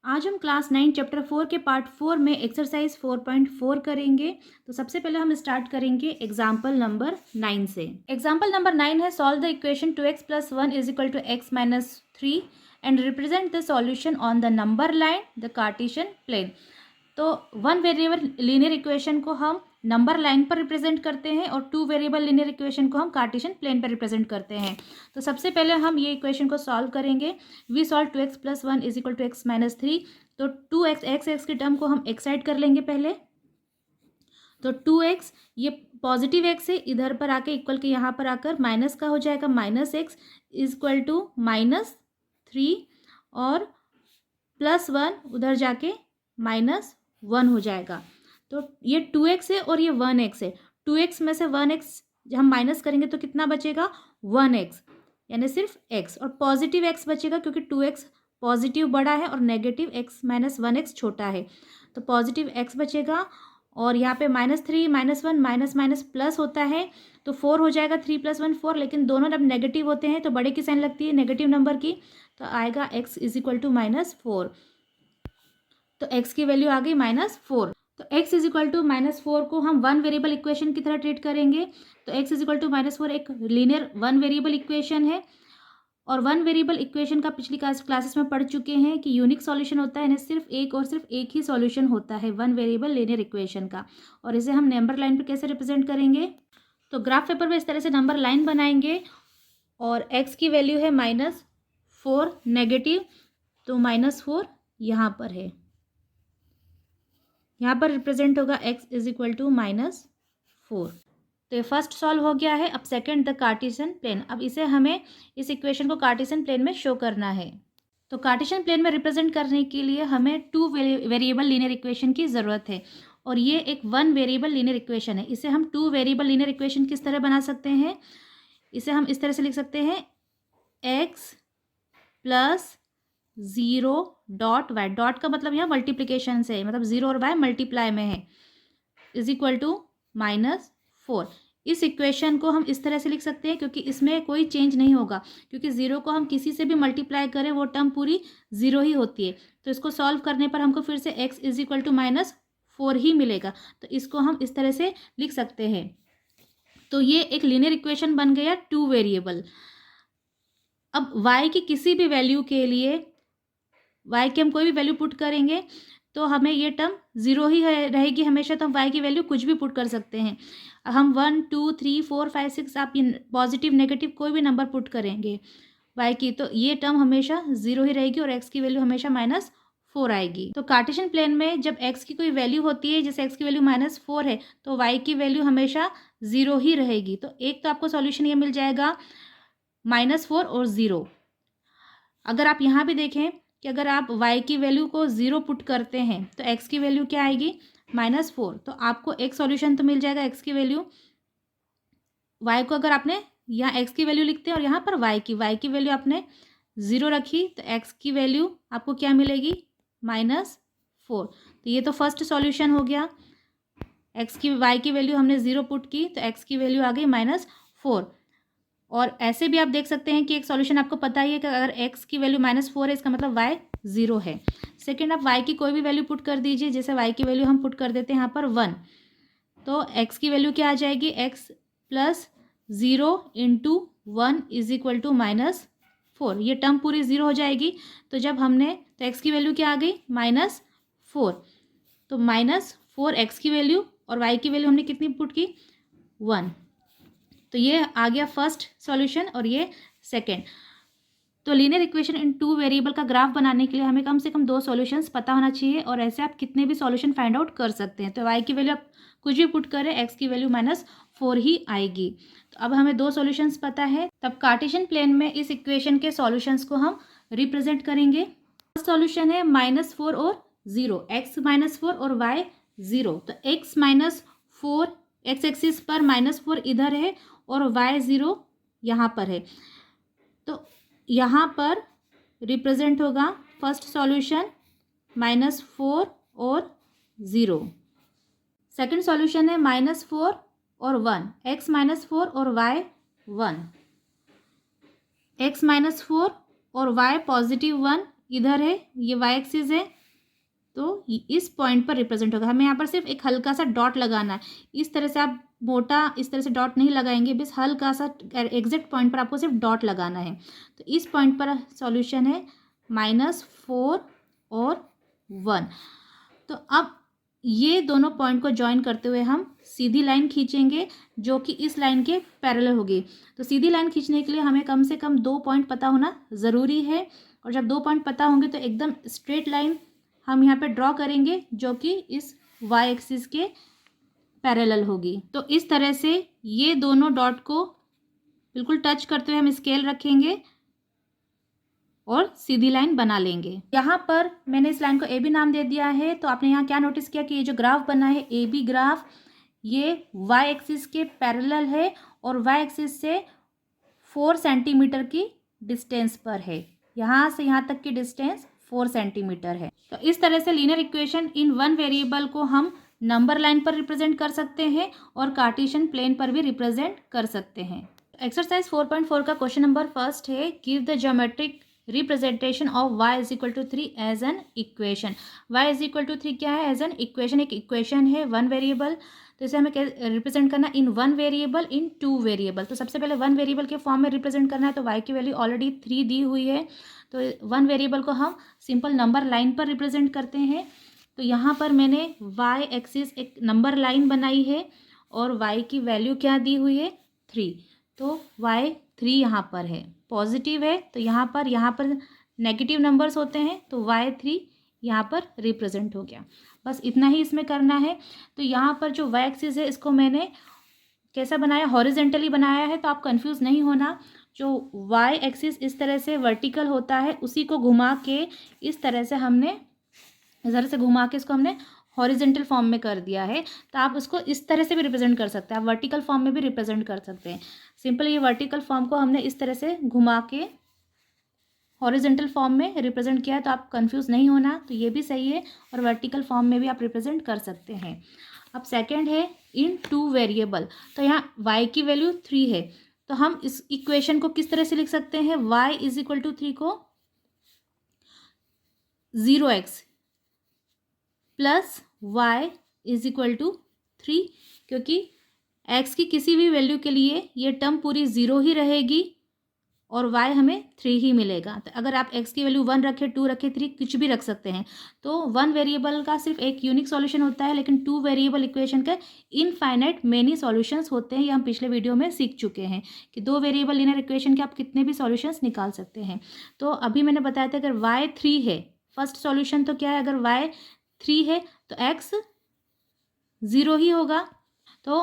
आज हम class 9 chapter 4 के पार्ट 4 में एक्सरसाइज 4.4 करेंगे। तो सबसे पहले हम स्टार्ट करेंगे एग्जाम्पल नंबर 9 से। एग्जाम्पल नंबर 9 है solve the equation 2x + 1 = x - 3 and represent the solution on the number line the Cartesian plane. तो वन वेरिएबल लीनियर इक्वेशन को हम नंबर लाइन पर रिप्रेजेंट करते हैं और टू वेरिएबल लीनियर इक्वेशन को हम कार्टेशियन प्लेन पर रिप्रेजेंट करते हैं। तो सबसे पहले हम ये इक्वेशन को सॉल्व करेंगे। We solve 2x + 1 = x - 3। तो 2x x की टर्म को हम एक साइड कर लेंगे पहले। तो 2x ये पॉजिटिव x है, इधर पर आके इक्वल के यहाँ पर आकर माइनस का हो जाएगा, -x = -3 और +1 उधर जाके -1 हो जाएगा। तो ये 2x है और ये 1x है। 2x में से 1x जब हम माइनस करेंगे तो कितना बचेगा, 1x, यानी सिर्फ x, और पॉजिटिव x बचेगा क्योंकि 2x पॉजिटिव बड़ा है और नेगेटिव x - 1x छोटा है। तो पॉजिटिव x बचेगा और यहाँ पे -3 -1 माइनस प्लस होता है तो 4 हो जाएगा। 3 + 1 4, लेकिन दोनों जब नेगेटिव होते हैं तो बड़े की साइन लगती है नेगेटिव नंबर की, तो आएगा x = -4। तो x की वैल्यू आ गई -4। तो x = -4 को हम वन वेरिएबल इक्वेशन की तरह ट्रीट करेंगे। तो x = -4 एक लीनियर वन वेरिएबल इक्वेशन है और वन वेरिएबल इक्वेशन का पिछली क्लासेस में पढ़ चुके हैं कि यूनिक सॉल्यूशन होता है, यानी सिर्फ एक ही सॉल्यूशन होता है वन वेरिएबल लीनियर इक्वेशन का। और इसे हम नंबर लाइन पर कैसे रिप्रेजेंट करेंगे, तो ग्राफ पेपर में इस तरह से नंबर लाइन बनाएंगे और x की वैल्यू है -4 नेगेटिव, तो -4 यहाँ पर है, यहाँ पर रिप्रेजेंट होगा x = -4। तो ये फर्स्ट सॉल्व हो गया है। अब सेकंड द कार्टेशियन प्लेन। अब इसे हमें इस इक्वेशन को कार्टेशियन प्लेन में शो करना है। तो कार्टेशियन प्लेन में रिप्रेजेंट करने के लिए हमें टू वेरिएबल लीनियर इक्वेशन की ज़रूरत है और ये एक वन वेरिएबल लीनियर इक्वेशन है। इसे हम टू वेरिएबल लीनियर इक्वेशन किस तरह बना सकते हैं, इसे हम इस तरह से लिख सकते हैं, x + 0 डॉट y, डॉट का मतलब यहाँ मल्टीप्लिकेशन से है, मतलब 0 और y मल्टीप्लाई में है, = -4। इस इक्वेशन को हम इस तरह से लिख सकते हैं क्योंकि इसमें कोई चेंज नहीं होगा, क्योंकि 0 को हम किसी से भी मल्टीप्लाई करें वो टर्म पूरी 0 ही होती है। तो इसको सॉल्व करने पर हमको फिर से x = -4 ही मिलेगा। तो इसको हम इस तरह से लिख सकते हैं। तो ये एक लीनियर इक्वेशन बन गया टू वेरिएबल। अब y की किसी भी वैल्यू के लिए, y की हम कोई भी वैल्यू पुट करेंगे तो हमें ये टर्म 0 ही रहेगी हमेशा। तो हम y की वैल्यू कुछ भी पुट कर सकते हैं। हम 1 2 3 4 5 6 आप ये पॉजिटिव नेगेटिव कोई भी नंबर पुट करेंगे y की, तो ये टर्म हमेशा 0 ही रहेगी और x की वैल्यू हमेशा -4 आएगी। तो कार्टेशियन प्लेन में जब x की कोई वैल्यू होती है, जैसे x की वैल्यू -4 है, तो y की वैल्यू हमेशा 0 ही रहेगी। तो एक तो आपको सॉल्यूशन ये मिल जाएगा -4 और 0। अगर आप यहाँ भी देखें कि अगर आप y की वैल्यू को 0 पुट करते हैं तो x की वैल्यू क्या आएगी, -4। तो आपको एक सॉल्यूशन तो मिल जाएगा x की वैल्यू, y को अगर आपने यहाँ x की वैल्यू लिखते हैं और यहाँ पर y की वैल्यू आपने 0 रखी तो x की वैल्यू आपको क्या मिलेगी, -4। तो ये तो फर्स्ट सॉल्यूशन हो गया। y की वैल्यू हमने 0 पुट की तो x की वैल्यू आ गई -4। और ऐसे भी आप देख सकते हैं कि एक सॉल्यूशन आपको पता ही है कि अगर x की वैल्यू -4 है इसका मतलब y 0 है। सेकंड, आप y की कोई भी वैल्यू पुट कर दीजिए, जैसे y की वैल्यू हम पुट कर देते हैं यहाँ पर 1, तो x की वैल्यू क्या आ जाएगी, x + 0 × 1 = -4। ये टर्म पूरी 0 हो जाएगी। तो जब हमने, तो x की वैल्यू क्या आ गई, -4। तो -4 x की वैल्यू और y की वैल्यू हमने कितनी पुट की, 1। तो ये आ गया फर्स्ट सॉल्यूशन और ये सेकंड। तो लीनियर इक्वेशन इन टू वेरिएबल का ग्राफ बनाने के लिए हमें कम से कम 2 सॉल्यूशंस पता होना चाहिए और ऐसे आप कितने भी सॉल्यूशन फाइंड आउट कर सकते हैं। तो y की वैल्यू आप कुछ भी पुट करें, x की वैल्यू -4 ही आएगी। तो अब हमें 2 सॉल्यूशंस पता है। तब कार्टेशियन प्लेन में इस इक्वेशन के सॉल्यूशंस को हम रिप्रेजेंट करेंगे। फर्स्ट सॉल्यूशन है -4 और 0, x -4 और y 0। तो x-4 x एक्सिस पर -4 इधर है और y0 यहाँ पर है। तो यहाँ पर रिप्रेजेंट होगा फर्स्ट सॉल्यूशन -4 और 0। सेकंड सॉल्यूशन है -4 और 1, x -4 और y 1, x -4 और y +1 इधर है, ये वाई एक्सिस है, तो इस पॉइंट पर रिप्रेजेंट होगा। हमें यहाँ पर सिर्फ एक हल्का सा डॉट लगाना है। इस तरह से आप मोटा इस तरह से डॉट नहीं लगाएंगे, बस हल्का सा एग्जैक्ट पॉइंट पर आपको सिर्फ डॉट लगाना है। तो इस पॉइंट पर सॉल्यूशन है -4 और 1। तो अब ये दोनों पॉइंट को ज्वाइन करते हुए हम सीधी लाइन खींचेंगे जो कि इस लाइन के पैरेलल होगी। तो सीधी लाइन खींचने के लिए हमें कम से कम 2 पॉइंट पता होना ज़रूरी है, और जब 2 पॉइंट पता होंगे तो एकदम स्ट्रेट लाइन हम यहाँ पे ड्रॉ करेंगे जो कि इस वाई एक्सिस के पैरेलल होगी। तो इस तरह से ये दोनों डॉट को बिल्कुल टच करते हुए हम स्केल रखेंगे और सीधी लाइन बना लेंगे। यहाँ पर मैंने इस लाइन को ए बी नाम दे दिया है। तो आपने यहाँ क्या नोटिस किया कि ये जो ग्राफ बना है ए बी ग्राफ, ये वाई एक्सिस के पैरेलल है और वाई एक्सिस से 4 सेंटीमीटर की डिस्टेंस पर है। यहाँ से यहाँ तक की डिस्टेंस 4 सेंटीमीटर है। तो इस तरह से linear equation in one variable को हम नंबर लाइन पर रिप्रेजेंट कर सकते हैं और कार्टेशियन प्लेन पर भी रिप्रेजेंट कर सकते हैं। एक्सरसाइज 4.4 का क्वेश्चन नंबर फर्स्ट है, give the geometric representation of y is equal to 3 as an equation. y is equal to 3 क्या है? एज एन इक्वेशन, एक इक्वेशन है वन वेरिएबल। तो इसे हमें रिप्रेजेंट करना in one variable in two variable. तो सबसे पहले वन वेरिएबल के फॉर्म में रिप्रेजेंट करना है। तो y की वैल्यू ऑलरेडी 3 दी हुई है, तो वन वेरिएबल को हम सिंपल नंबर लाइन पर रिप्रेजेंट करते हैं। तो यहाँ पर मैंने y एक्सिस एक नंबर लाइन बनाई है और y की वैल्यू क्या दी हुई है? 3। तो y 3 यहाँ पर है, पॉजिटिव है। तो यहाँ पर नेगेटिव नंबर्स होते हैं, तो y3 यहाँ पर रिप्रेजेंट हो गया। बस इतना ही इसमें करना है। तो यहाँ पर जो y एक्सिस है इसको मैंने कैसा बनाया? हॉरिजेंटली बनाया है। तो आप कंफ्यूज नहीं होना। जो y एक्सिस इस तरह से वर्टिकल होता है उसी को घुमा के इस तरह से घुमा के इसको हमने हॉरिजेंटल फॉर्म में कर दिया है। तो आप उसको इस तरह से भी रिप्रेजेंट कर सकते हैं, आप वर्टिकल फॉर्म में भी रिप्रेजेंट कर सकते हैं। सिंपल ये वर्टिकल फॉर्म को हमने इस तरह से घुमा के हॉरिजेंटल फॉर्म में रिप्रेजेंट किया है, तो आप कंफ्यूज नहीं होना। तो ये भी सही है, और वर्टिकल फॉर्म में भी आप रिप्रेजेंट कर सकते हैं। अब सेकेंड है इन टू वेरिएबल। तो यहाँ y की वैल्यू 3 है, तो हम इस इक्वेशन को किस तरह से लिख सकते हैं? y इज इक्वल टू 3 को 0x plus y is equal to 3, क्योंकि x की किसी भी वैल्यू के लिए ये टर्म पूरी 0 ही रहेगी और y हमें 3 ही मिलेगा। तो अगर आप x की वैल्यू 1 रखें, 2 रखें, 3 कुछ भी रख सकते हैं। तो वन वेरिएबल का सिर्फ एक यूनिक सॉल्यूशन होता है, लेकिन टू वेरिएबल इक्वेशन का इनफाइनाइट मेनी सॉल्यूशंस होते हैं। ये हम पिछले वीडियो में सीख चुके हैं कि 2 वेरिएबल लीनियर इक्वेशन के आप कितने भी सॉल्यूशंस निकाल सकते हैं। तो अभी मैंने बताया था अगर y 3 है, फर्स्ट सॉल्यूशन तो क्या है? अगर y 3 है तो x 0 ही होगा। तो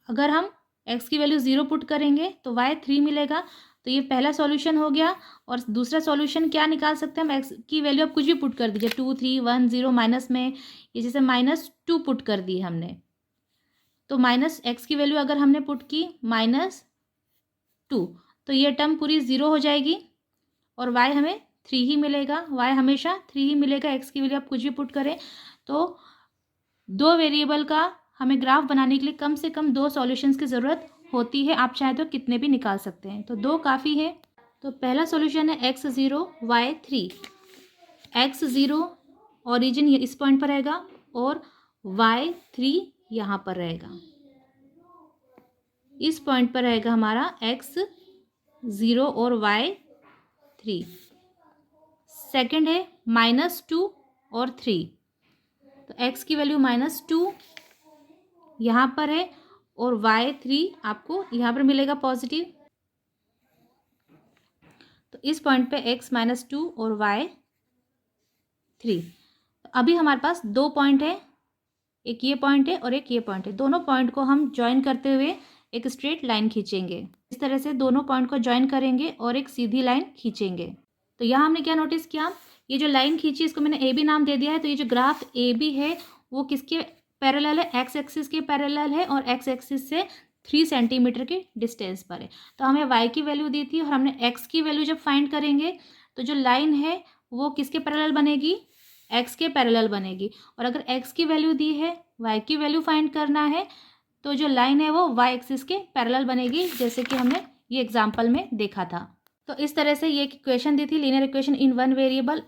अगर हम x की वैल्यू 0 पुट करेंगे तो y 3 मिलेगा। तो ये पहला सॉल्यूशन हो गया। और दूसरा सॉल्यूशन क्या निकाल सकते हैं हम? x की वैल्यू आप कुछ भी पुट कर दीजिए, 2 3 1 0 माइनस में, ये जैसे -2 पुट कर दी हमने, तो माइनस x की वैल्यू अगर हमने पुट की -2, तो ये टर्म पूरी 0 हो जाएगी और y हमें 3 ही मिलेगा। y हमेशा 3 ही मिलेगा, x की वैल्यू आप कुछ भी पुट करें। तो 2 वेरिएबल का हमें ग्राफ बनाने के लिए कम से कम 2 सॉल्यूशंस की ज़रूरत होती है। आप चाहे तो कितने भी निकाल सकते हैं, तो 2 काफ़ी है। तो पहला सॉल्यूशन है x0 y3। x0 ओरिजिन इस पॉइंट पर रहेगा और y3 यहाँ पर रहेगा, इस पॉइंट पर रहेगा हमारा x0 और y3। सेकंड है -2 और 3। तो x की वैल्यू -2 यहाँ पर है और y3 आपको यहाँ पर मिलेगा पॉजिटिव। तो इस पॉइंट पे x -2 और y3। तो अभी हमारे पास 2 पॉइंट है, एक ये पॉइंट है और एक ये पॉइंट है। दोनों पॉइंट को हम ज्वाइन करते हुए एक स्ट्रेट लाइन खींचेंगे। इस तरह से दोनों पॉइंट को ज्वाइन करेंगे और एक सीधी लाइन खींचेंगे। तो यहाँ हमने क्या नोटिस किया? ये जो लाइन खींची इसको मैंने ए बी नाम दे दिया है। तो ये जो ग्राफ ए बी है वो किसके पैरेलल है? एक्स एक्सिस के पैरेलल है और एक्स एक्सिस से 3 सेंटीमीटर के डिस्टेंस पर है। तो हमें y की वैल्यू दी थी और हमने x की वैल्यू जब फाइंड करेंगे तो जो लाइन है वो किसके पैरेलल बनेगी? x के पैरेलल बनेगी। और अगर x की वैल्यू दी है, y की वैल्यू फाइंड करना है, तो जो लाइन है वो y एक्सिस के पैरेलल बनेगी, जैसे कि हमने ये एग्जाम्पल में देखा था। तो इस तरह से ये इक्वेशन दी थी, linear equation in one variable,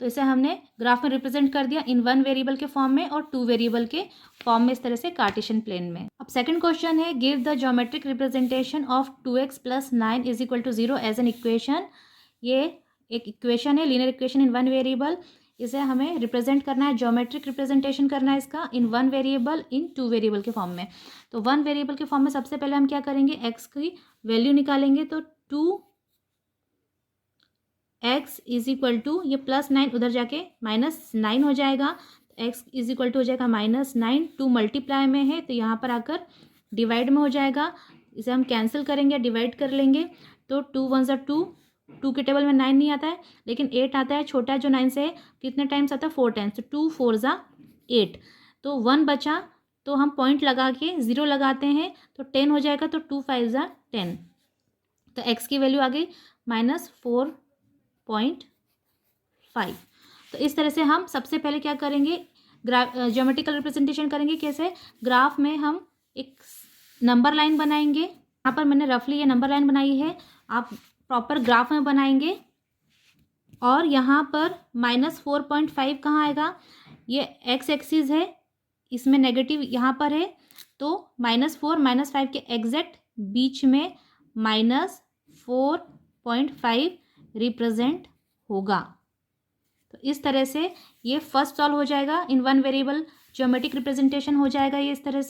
तो इसे हमने ग्राफ में रिप्रेजेंट कर दिया इन वन वेरिएबल के फॉर्म में और टू वेरिएबल के फॉर्म में, इस तरह से कार्टेशियन प्लेन में। अब सेकंड क्वेश्चन है, give the geometric representation of 2x + 9 = 0 as an equation. ये एक इक्वेशन है, linear equation in one variable, इसे हमें रिप्रेजेंट करना है, ज्योमेट्रिक रिप्रेजेंटेशन करना है इसका इन one variable in two variable के फॉर्म में। तो वन वेरिएबल के फॉर्म में सबसे पहले हम क्या करेंगे, एक्स की वैल्यू निकालेंगे, तो 2x = ये +9 उधर जाके -9 हो जाएगा, x = हो जाएगा -9, 2 मल्टीप्लाई में है तो यहाँ पर आकर डिवाइड में हो जाएगा, इसे हम कैंसिल करेंगे, डिवाइड कर लेंगे, तो 2 × 1 = 2, 2 के टेबल में 9 नहीं आता है लेकिन 8 आता है, छोटा है जो 9 से है, कितने टाइम्स आता है, 4 टाइम्स, तो 2 × 4 = 8, तो 1 बचा, तो हम पॉइंट लगा के 0 लगाते हैं तो 10 हो जाएगा, तो 2 × 5 = 10, तो x की वैल्यू आ गई -4.5। तो इस तरह से हम सबसे पहले क्या करेंगे, ज्योमेट्रिकल रिप्रेजेंटेशन करेंगे, कैसे, ग्राफ में हम एक नंबर लाइन बनाएंगे, यहाँ पर मैंने रफली ये नंबर लाइन बनाई है, आप प्रॉपर ग्राफ में बनाएंगे, और यहाँ पर -4.5 कहाँ आएगा, ये x एक्सिस है, इसमें नेगेटिव यहाँ पर है, तो -4 -5 के एग्जैक्ट बीच में -4.5 रिप्रेजेंट होगा। तो इस तरह से ये फर्स्ट सॉल्व हो जाएगा, इन वन वेरिएबल ज्योमेट्रिक रिप्रेजेंटेशन हो जाएगा ये इस तरह से।